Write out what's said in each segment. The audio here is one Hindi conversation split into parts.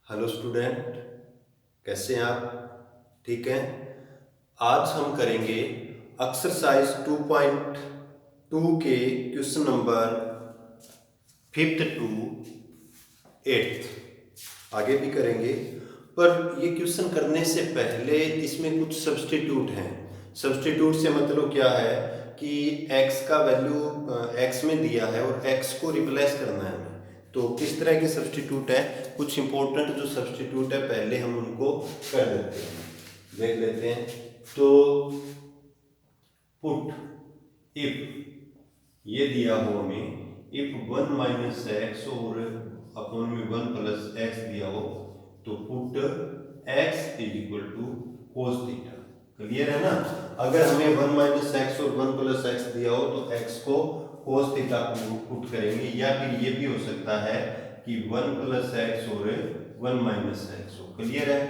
हेलो स्टूडेंट, कैसे हैं आप? ठीक हैं। आज हम करेंगे एक्सरसाइज 2.2 के question number 5th to 8th। आगे भी करेंगे, पर ये क्वेश्चन करने से पहले इसमें कुछ सब्स्टिट्यूट हैं। सब्स्टिट्यूट से मतलब क्या है कि x का वैल्यू x में दिया है और x को रिप्लेस करना है हमें। तो किस तरह के सब्स्टिट्यूट है, कुछ इंपॉर्टेंट जो सब्स्टिट्यूट है पहले हम उनको कर देते हैं, देख लेते हैं। तो पुट इफ ये दिया हो हमें, इफ 1 माइनस एक्स और अपॉन में 1 प्लस एक्स दिया हो, तो put x is equal to cos theta. Clear है ना? अगर हमें 1 माइनस एक्स और 1 प्लस एक्स दिया हो तो x को कोस थीटा पुट करेंगे, या फिर ये भी हो सकता है कि 1 प्लस एक्स और 1 माइनस एक्स हो। क्लियर है?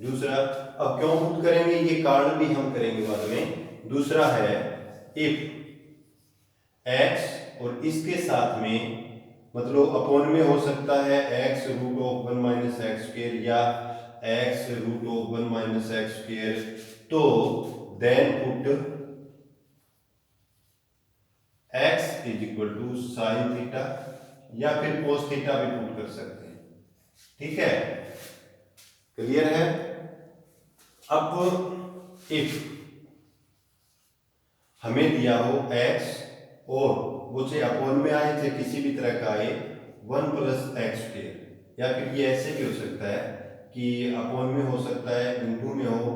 दूसरा, अब क्यों पुट करेंगे ये कारण भी हम करेंगे बाद में। दूसरा है इफ x और इसके साथ में मतलब अपॉन में हो सकता है x root of 1 minus x square या x root of 1 minus x square, तो then put x is equal to sine theta, या फिर कोस थीटा भी पुट कर सकते हैं। ठीक है? क्लियर है? अब इफ हमें दिया हो x और वो चाहे अपॉन में आए चाहे किसी भी तरह का आए 1 प्लस एक्स स्क्वायर, या फिर ये ऐसे भी हो सकता है कि अपॉन में हो सकता है, इनटू में हो,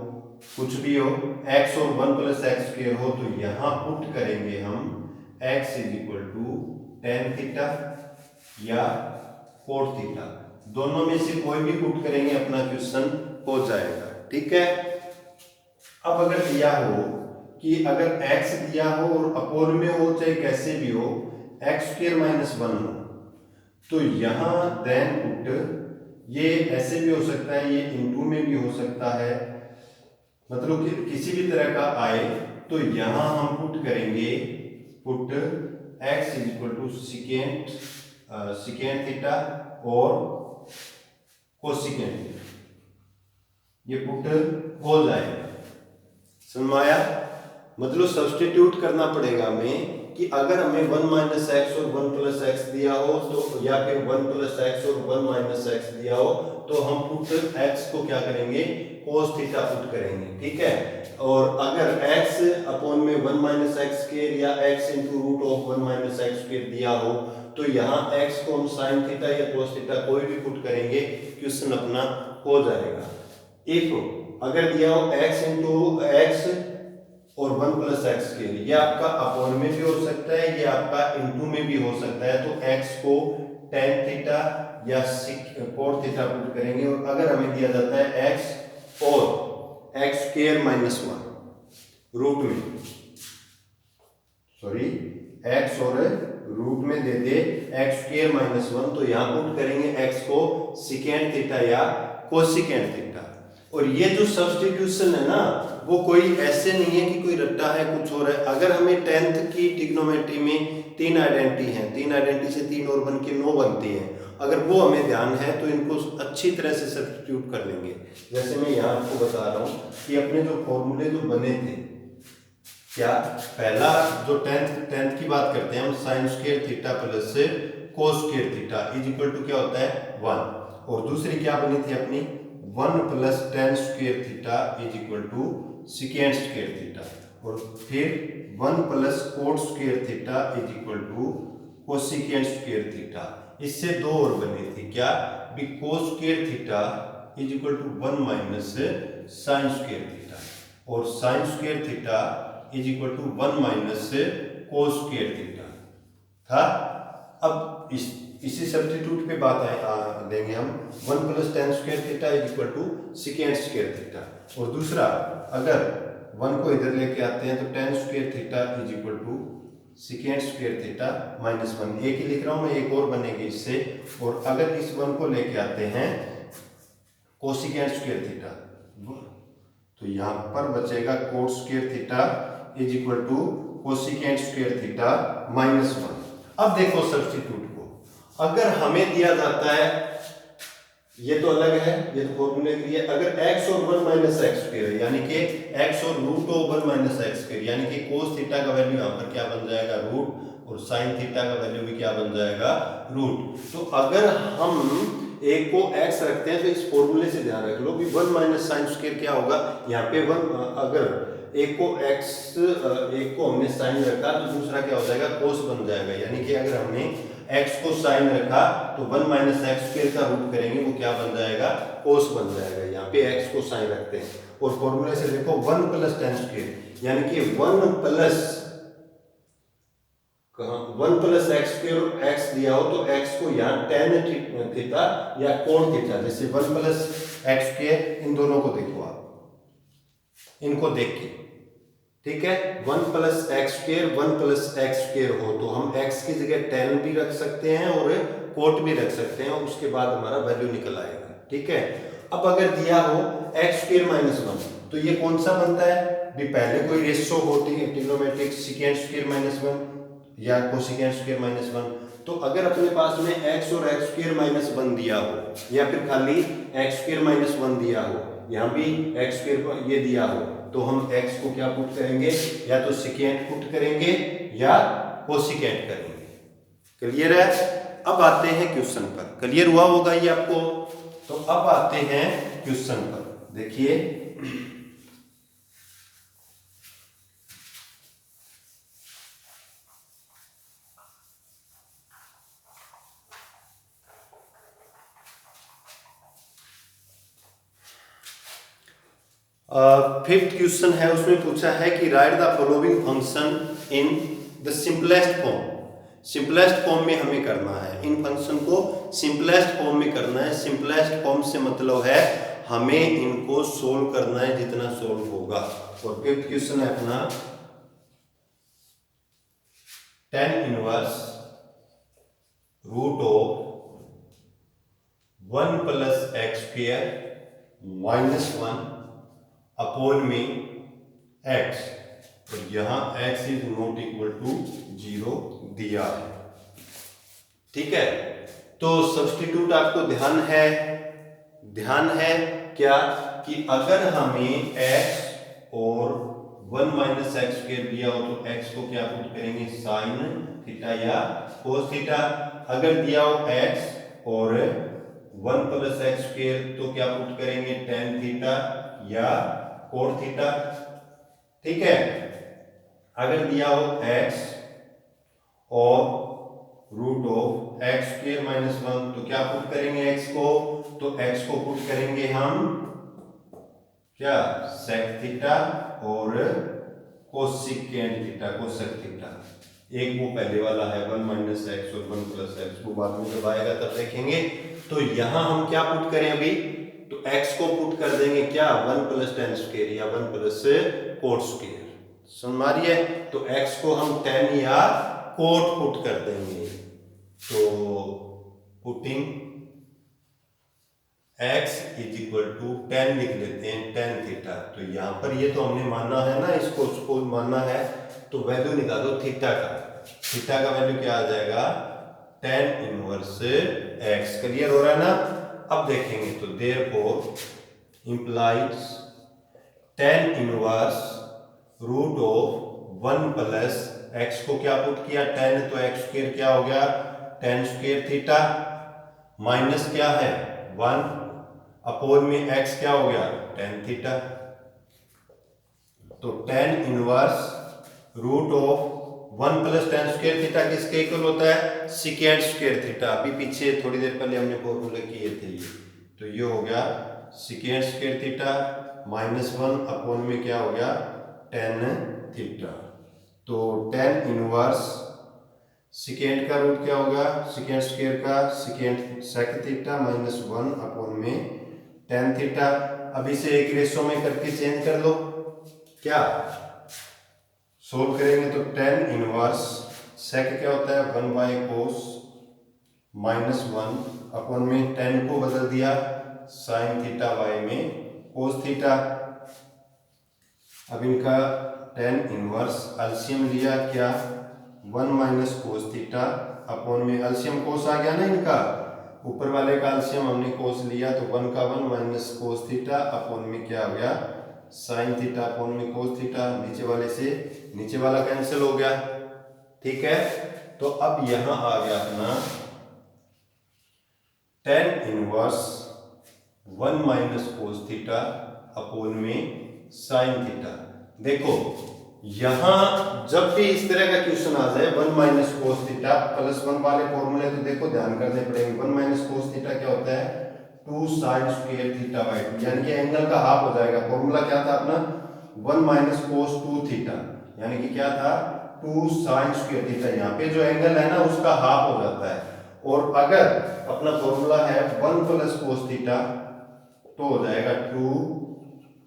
कुछ भी हो, x और 1 प्लस एक्स स्क्वायर हो, तो यहां पुट करेंगे हम x is equal to tan theta या कोट थीटा। दोनों में से कोई भी पुट करेंगे, अपना क्वेश्चन हो जाएगा। ठीक है? अब अगर दिया हो कि अगर x दिया हो और अपॉन में हो चाहे कैसे भी हो, एक्स स्क्वायर माइनस 1 हो, तो यहां देन पुट, ये ऐसे भी हो सकता है, ये इनटू में भी हो सकता है, मतलब कि किसी भी तरह का आए, तो यहां हम पुट करेंगे put x is equal to secant theta और कोसिकेंड थीटा। ये पुट हो जाएगा। समझ में आया? मतलब सब्स्टिट्यूट करना पड़ेगा हमें कि अगर हमें 1 माइनस एक्स और 1 प्लस एक्स दिया हो, तो या फिर 1 प्लस एक्स और 1 माइनस एक्स दिया हो, तो हम पुट x को क्या करेंगे, कोस थीटा पुट करेंगे। ठीक है? और अगर x अपॉन में 1 माइनस एक्स स्क्वायर या x into root of 1 minus x square दिया हो, तो यहाँ x को हम साइन थीटा या कोस थीटा कोई भी पुट करेंगे, क्वेश्चन अपना हो जाएगा। इफ अगर दिया हो x इंटू एक्स और 1 प्लस एक्स के लिए, ये आपका अपॉन में भी हो सकता है, ये आपका इनटू में भी हो सकता है, तो x को टेन थीटा या कोट थीटा पुट करेंगे। और अगर हमें दिया जाता है x और एक्स स्क्वायर माइनस 1 रूट में, सॉरी x और रूट में दे दे एक्स स्क्वायर माइनस 1, तो यहां पुट करेंगे x को सिकेंड थीटा या कोसिकेंड थीटा। और ये जो सब्स्टिट्यूशन है ना, वो कोई ऐसे नहीं है कि कोई रट्टा है कुछ और है। अगर हमें 10th की ट्रिग्नोमेट्री में 3 आइडेंटिटी हैं, 3 आइडेंटिटी से 3 और 1 के 9 बनती हैं, अगर वो हमें ध्यान है तो इनको अच्छी तरह से सब्स्टिट्यूट कर लेंगे। जैसे मैं यहाँ आपको बता रहा हूँ कि अपने जो फॉर्मूले जो बने थे, क्या पहला जो टेंथ की बात करते हैं हम, sine square theta plus cos square theta is equal to क्या होता है 1। और दूसरी क्या बनी थी अपनी, 1 plus tan square theta is equal to secant square theta. और फिर 1 plus cot square theta is equal to cosecant square theta. इससे दो और बनी थी, क्या भी cos square theta is equal to 1 minus sine square theta, और sine square theta is equal to 1 minus cos square theta था। अब इसी सब्स्टिट्यूट पे बात लेंगे हम, 1 plus tan square theta is equal to secant square theta. और दूसरा, अगर 1 को इधर लेके आते हैं तो tan square theta is equal to secant square theta minus 1। एक ही लिख रहा हूं मैं, एक और बनेगी इससे। और अगर इस 1 को लेके आते हैं कोसिकेंड स्क्वायर थीटा, तो यहां पर बचेगा cot square theta is equal to cosecant square theta minus 1। अब देखो सब्स्टिट्यूट को, अगर हमें दिया जाता है ये तो अलग है, ये तो फॉर्मूले के लिए। अगर x और 1 माइनस एक्स स्क्वायर है, यानी कि x और root of 1 minus x square, यानी कि कोस थीटा का वैल्यू यहाँ पर क्या बन जाएगा, रूट, और साइन थीटा का वैल्यू भी क्या बन जाएगा, रूट। तो अगर हम एक को x रखते हैं तो इस फॉर्मूले से ध्यान रख लो कि 1 माइनस साइन स्क्वायर क्या होगा, यहाँ पे 1, अगर एक को एक को हमने साइन रखा तो दूसरा क्या हो जाएगा, कोस बन जाएगा। यानी कि अगर हमने x को साइन रखा तो 1 माइनस एक्स स्क्वायर का रूट करेंगे, वो क्या बन जाएगा, कोस बन जाएगा। यहाँ पे x को साइन रखते हैं और फॉर्मूले से देखो 1 प्लस टेन स्क्वायर, यानी कि 1 plus 1 plus x square, x दिया हो तो x को यहाँ टेन थीटा या कोण थीटा, जैसे 1 प्लस एक्स स्क्वायर, इन दोनों को देखो आप, इनको देख के, ठीक है, 1 plus x square, 1 plus x square हो तो हम x की जगह टेन भी रख सकते हैं और कोट भी रख सकते हैं, और उसके बाद हमारा वैल्यू निकल आएगा, ठीक है। अब अगर दिया हो एक्स स्क्वायर माइनस 1, तो ये कौन सा बनता है, भी पहले कोई रेशो होती है ट्रिग्नोमेट्रिक, सेकेंड स्क्वायर माइनस 1 या कोसेकेंड स्क्वायर माइनस 1। तो अगर अपने पास में x और एक्स स्क्वायर माइनस 1 दिया हो, या फिर खाली एक्स स्क्वायर माइनस 1 दिया हो, यहाँ भी एक्स स्क्वायर ये दिया हो, तो हम x को क्या पुट करेंगे, या तो सेकेंड पुट करेंगे या कोसेकेंट करेंगे। क्लियर है। अब आते हैं क्वेश्चन पर, क्लियर हुआ होगा ये आपको। तो अब आते हैं क्वेश्चन पर, देखिए फिफ्थ क्वेश्चन है, उसमें पूछा है कि right the following function in the simplest form. Simplest form में हमें करना है, इन फंक्शन को सिंपलेस्ट फॉर्म में करना है। सिंपलेस्ट फॉर्म से मतलब है हमें इनको सोल्व करना है जितना सोल्व होगा। और फिफ्थ क्वेश्चन है अपना tan inverse root of 1 plus x square minus 1 upon में x, और यहां x is not equal to 0 दिया है, ठीक है। तो सब्स्टिट्यूट आपको ध्यान है क्या, कि अगर हमें x और 1 माइनस एक्स स्क्वायर दिया हो तो x को क्या पुट करेंगे, साइन थीटा या कोस थीटा। अगर दिया हो x और 1 प्लस एक्स स्क्वायर तो क्या पुट करेंगे, टेन थीटा या कोट थीटा, ठीक है। अगर दिया हो x और root of x square minus 1 तो क्या पुट करेंगे x को, तो x को पुट करेंगे हम क्या, सेक थीटा और कोसेकेंट थीटा, कोसेक थीटा। एक वो पहले वाला है 1 माइनस एक्स और 1 प्लस एक्स, वो बाद में जब आएगा तब देखेंगे। तो यहां हम क्या पुट करें अभी, तो x को पुट कर देंगे क्या, 1 प्लस टेन स्क्वायर या 1 प्लस कोट स्क्वायर, समझ आ रही है। तो x को हम 10 या कोट पुट कर देंगे, तो putting x is equal to 10 लिख लेते हैं, टेन थीटा। तो यहाँ पर ये तो हमने माना है ना, इसको सपोज माना है, तो वैल्यू निकालो थीटा का। थीटा का वैल्यू क्या आ जाएगा, tan इनवर्स x। क्लियर हो रहा है ना। अब देखेंगे तो therefore implies tan inverse root of 1 plus x को क्या पुट किया, 10 तो एक्स स्क्वायर क्या हो गया, टेन स्क्वायर थीटा, माइनस क्या है 1 अपॉन में x क्या हो गया, टेन थीटा। तो tan inverse root of 1 plus tan square theta किसके इक्वल होता है, सेकेंड स्क्वायर थीटा। अभी पीछे थोड़ी देर पहले हमने फॉर्मूले किए थे ये, तो ये हो गया secant square theta minus 1 upon में क्या हो गया, टेन थीटा। तो tan इनवर्स सेकेंड का रूट क्या होगा, सेकेंड स्क्वायर का secant sec theta minus 1 upon में टेन थीटा। अब इसे एक रेशो में करके चेंज कर लो, क्या सोल्व करेंगे तो tan इनवर्स सेक क्या होता है, 1 बाई कोस माइनस 1 अपॉन में 10 को बदल दिया साइन थीटा बाई में कोस थीटा। अब इनका tan इनवर्स एलसीएम लिया क्या, 1 माइनस कोस थीटा अपॉन में एलसीएम कोस आ गया ना इनका, ऊपर वाले का एलसीएम हमने कोस लिया तो 1 का 1 माइनस कोस थीटा अपॉन में क्या हो गया साइन थीटा अपॉन में कोस थीटा, नीचे वाले से नीचे वाला कैंसिल हो गया। ठीक है, तो अब यहां आ गया अपना tan inverse 1 minus cos theta upon में साइन थीटा। देखो यहां जब भी इस तरह का क्वेश्चन आ जाए 1 माइनस कोस थीटा प्लस 1 वाले फॉर्मूले तो देखो ध्यान करने पड़ेंगे। 1 माइनस कोस थीटा क्या होता है 2 साइन स्क्वायर थीटा बाई 2, यानी कि एंगल का हाफ हो जाएगा। फॉर्मूला क्या था अपना 1 माइनस कोस 2 थीटा, यानी कि क्या था 2 साइन स्क्वायर थीटा। यहाँ पे जो एंगल है ना उसका हाफ हो जाता है। और अगर अपना फॉर्मूला है 1 प्लस कोस थीटा तो हो जाएगा 2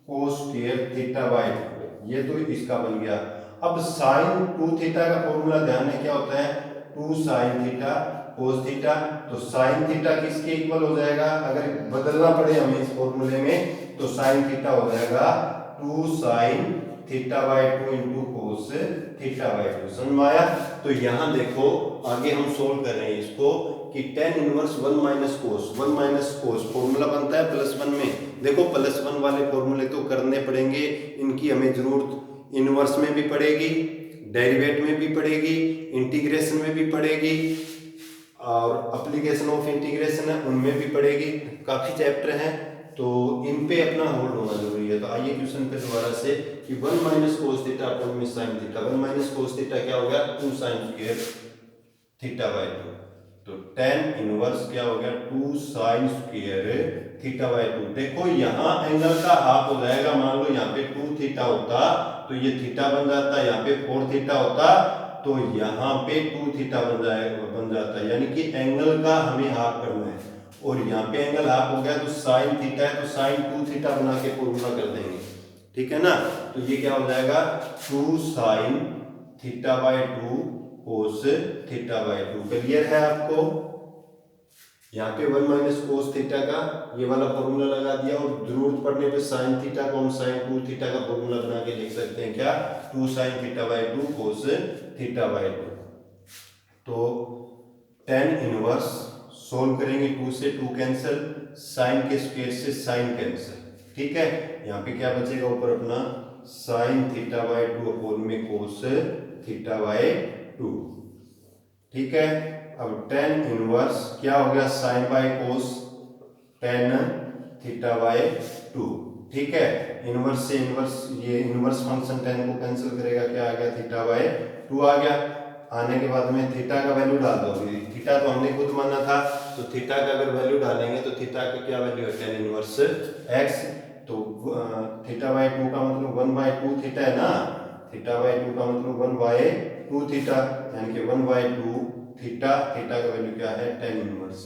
कोस स्क्वायर थीटा बाई 2, ये तो इसका बन गया। अब साइन 2 थीटा का फॉर्मूला ध्यान है क्या होता है 2 साइन थीटा कोस थीटा, तो साइन थीटा किसके इक्वल हो जाएगा, अगर बदलना पड़े हमें इस फॉर्मूले में तो साइन थीटा हो जाएगा 2 sine theta by 2 into cos theta by 2। समझ में आया? तो यहां देखो आगे हम सोल्व कर रहे हैं इसको कि tan इनवर्स 1 माइनस कोस फॉर्मूला बनता है +1 में। देखो +1 वाले फॉर्मूले तो करने पड़ेंगे, इनकी हमें जरूरत इनवर्स में भी पड़ेगी, डेरिवेट में भी पड़ेगी, इंटीग्रेशन में भी पड़ेगी और एप्लीकेशन ऑफ इंटीग्रेशन है उनमें भी पड़ेगी। काफी चैप्टर हैं तो इन पे अपना होल्ड होना जरूरी है। तो आइए क्वेश्चन पे दोबारा से कि 1 माइनस कोस थीटा अपॉन में sine theta. 1 minus cos theta क्या हो गया 2 साइन स्क्वायर थीटा बाई 2, तो tan इनवर्स क्या हो गया 2 साइन स्क्वायर थीटा बाई 2। देखो यहाँ एंगल का हाफ हो जाएगा, मान लो यहाँ पे 2 थीटा होता तो ये थीटा बन जाता, यहाँ पे 4 थीटा होता तो यहाँ पे 2 थीटा बन जाता, यानी कि एंगल का हमें हाफ करना है। और यहाँ पे एंगल हाफ हो गया तो साइन थीटा है तो साइन 2 थीटा बना के फॉर्मूला कर देंगे। ठीक है ना, तो ये क्या हो जाएगा 2 sine theta by 2 cos theta by 2। Clear है आपको? यहाँ पे 1 माइनस कोस थीटा का ये वाला फॉर्मूला लगा दिया और जरूरत पड़ने पे साइन थीटा को हम साइन 2 थीटा का फॉर्मूला बना के लिख सकते हैं क्या 2 sine theta by 2 cos theta by 2। तो tan इनवर्स सोल्व करेंगे 2 से 2 कैंसिल, साइन के स्क्वायर से साइन कैंसिल। ठीक है, यहाँ पे क्या बचेगा ऊपर अपना साइन थीटा बाई 2 अपॉन में कोस थीटा बाई 2। ठीक है, अब tan इनवर्स क्या हो गया sine by cos tan theta by 2। ठीक है, इनवर्स से इनवर्स ये इनवर्स फंक्शन tan को कैंसिल करेगा, क्या आ गया थीटा बाई 2 आ गया। आने के बाद में थीटा का वैल्यू डाल दो, थीटा तो हमने खुद माना था तो थीटा का अगर वैल्यू डालेंगे तो थीटा का क्या वैल्यू है tan इनवर्स x, तो थीटा बाई 2 का मतलब 1/2 थीटा है ना, थीटा बाई 2 का मतलब 1/2 थीटा, यानी कि 1/2 थीटा, थीटा का वैल्यू क्या है tan इनवर्स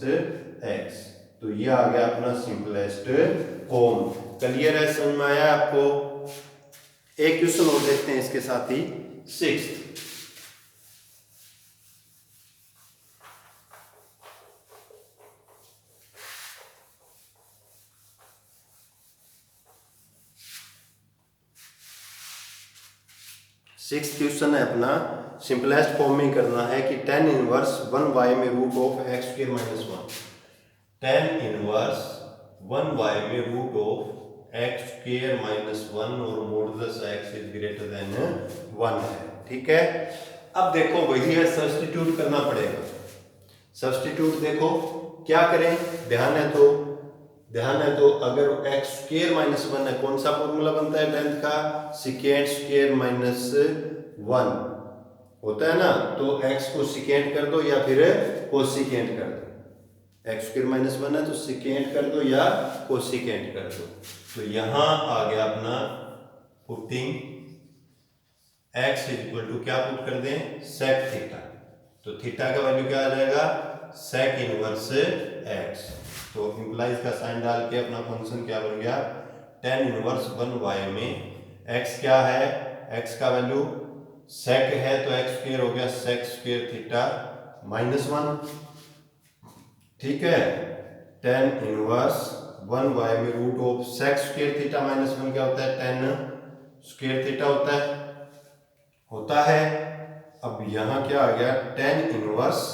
x। तो ये आ गया अपना सिंपलेस्ट फॉर्म। क्लियर है, समझ में आया आपको? एक क्वेश्चन और देखते हैं इसके साथ ही 6th। सिक्स क्वेश्चन है अपना, सिंपलेस्ट फॉर्म में करना है कि tan इनवर्स 1y में root of x square minus 1। tan inverse 1y में root of x square minus 1 और modulus x is greater than 1 है। ठीक है, अब देखो वही है, सब्स्टिट्यूट करना पड़ेगा। सब्स्टिट्यूट देखो क्या करें, ध्यान है तो अगर x स्क्वायर माइनस 1 है, कौन सा फॉर्मूला बनता है 10th का सेकेंड स्क्वायर माइनस 1 होता है ना, तो x को सेकेंड कर दो या फिर कोसेकेंट कर दो। x स्क्वायर माइनस 1 है तो सेकेंड कर दो या कोसेकेंट कर दो। तो यहां आ गया अपना putting x is equal to क्या पुट कर दें sec थीटा, तो थीटा का वैल्यू क्या आ जाएगा sec इनवर्स x। तो इंप्लाइज का साइन डाल के अपना फंक्शन क्या बन गया tan इनवर्स 1y में x क्या है, x का वैल्यू sec है तो x स्क्वायर हो गया sec स्क्वायर थीटा माइनस 1। ठीक है, tan इनवर्स 1y में root of sec square theta minus 1 क्या होता है tan स्क्वायर थीटा होता है। अब यहां क्या आ गया tan इनवर्स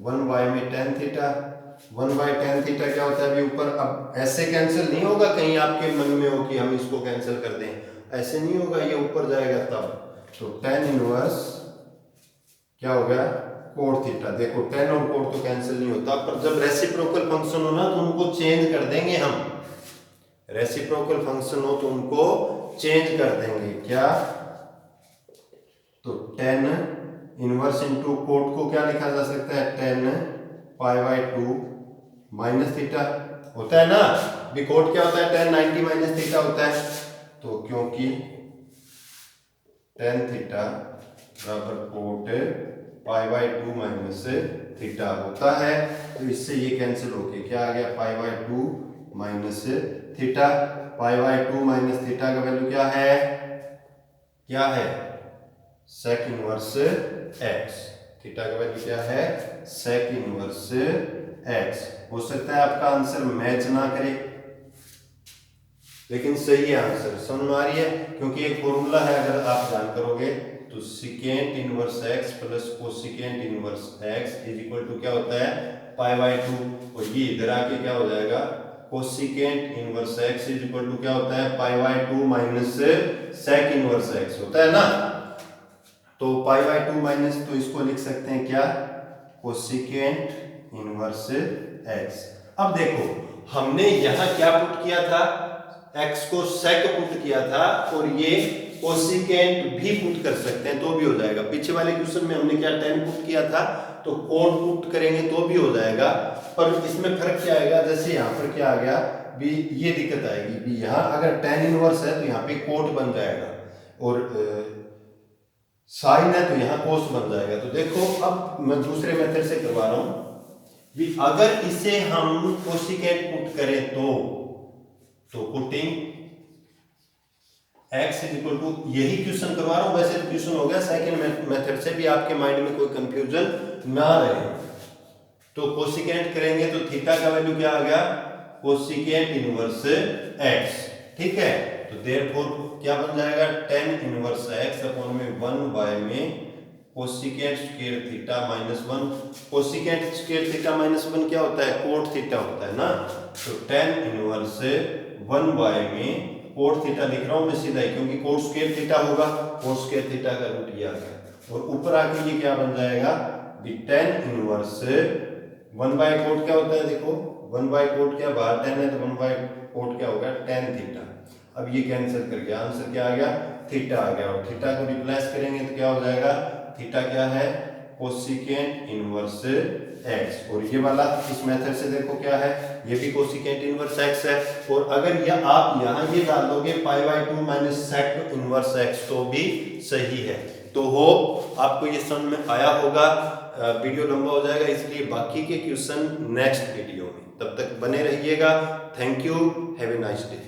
1y में tan थीटा 1/tan थीटा क्या होता है अभी ऊपर। अब ऐसे कैंसिल नहीं होगा, कहीं आपके मन में हो कि हम इसको कैंसिल कर दें, ऐसे नहीं होगा, ये ऊपर जाएगा तब। तो tan इनवर्स क्या हो गया कोट थीटा। देखो tan और कोट तो कैंसिल नहीं होता, पर जब रेसिप्रोकल फंक्शन हो ना तो उनको चेंज कर देंगे हम। रेसिप्रोकल फंक्शन हो तो उनको चेंज कर देंगे क्या। तो tan इनवर्स इनटू कोट को क्या लिखा जा सकता है, tan π/2 माइनस थीटा होता है ना। भी कोट क्या होता है, tan 90 माइनस थीटा होता है। तो क्योंकि tan थीटा बराबर कोट π/2 माइनस थीटा होता है, तो इससे ये कैंसिल हो गया, क्या आ गया π/2 माइनस थीटा। π/2 माइनस थीटा का वैल्यू क्या है, क्या है sec इनवर्स x। थीटा का वैल्यू क्या है sec इनवर्स x। हो सकता है आपका आंसर मैच ना करे, लेकिन सही है आंसर, समझ में आ रही है। क्योंकि एक फॉर्मूला है, अगर आप जान करोगे तो secant inverse x plus cosecant inverse x is equal to क्या होता है π/2, और ये इधर आके क्या हो जाएगा cosecant inverse x is equal to क्या होता है π/2 माइनस sec इनवर्स x होता है ना। तो π/2 माइनस, तो इसको लिख सकते हैं क्या कोसिकेंट इनवर्स x। अब देखो हमने यहां क्या पुट किया था, x को sec पुट किया था, और ये कोसिकेंट भी पुट कर सकते हैं तो भी हो जाएगा। पीछे वाले क्वेश्चन में हमने क्या tan पुट किया था, तो कोट पुट करेंगे तो भी हो जाएगा। पर इसमें फर्क क्या आएगा, जैसे यहाँ पर क्या आ गया भी, ये दिक्कत आएगी भी, यहाँ अगर tan इनवर्स है तो यहाँ पे कोट बन जाएगा, और साइन है तो यहाँ कोस बन जाएगा। तो देखो अब मैं दूसरे मेथड से करवा रहा हूं भी, अगर इसे हम कोसिकेंट पुट करें तो putting x is equal to, यही क्वेश्चन करवा रहा हूं, वैसे तो क्वेश्चन हो गया, सेकंड मेथड से भी आपके माइंड में कोई कंफ्यूजन ना रहे। तो कोसिकेंट करेंगे तो थीटा का वैल्यू क्या आ गया कोसिकेंट इनवर्स x, ठीक है। तो देयरफॉर क्या बन जाएगा tan इनवर्स x अपॉन में 1 में cosecant square theta minus 1। Cosecant square theta minus 1 क्या होता है कोट थीटा होता है ना। तो tan इनवर्स 1 में कोट थीटा लिख रहा हूं मैं सीधा ही, क्योंकि कोट स्क्वायर थीटा होगा, कोट स्क्वायर थीटा का रूट ये आ गया, और ऊपर आके ये क्या बन जाएगा भी tan इनवर्स 1/कोट क्या होता है, देखो 1/कोट क्या बाहर tan है, तो 1/कोट क्या होगा tan थीटा। अब ये कैंसिल कर गया, आंसर क्या आ गया थीटा आ गया, और थीटा को रिप्लेस करेंगे तो क्या हो जाएगा, थीटा क्या है कोसिकेंट इनवर्स x, और ये वाला इस मेथड से देखो क्या है, ये भी कोसिकेंट इनवर्स x है। और अगर ये आप यहाँ ये डाल दोगे π/2 माइनस sec इनवर्स x तो भी सही है। तो होप आपको ये समझ में आया होगा। वीडियो लंबा हो जाएगा, इसलिए बाकी के क्वेश्चन नेक्स्ट वीडियो में, तब तक बने रहिएगा। Thank you, have a nice day.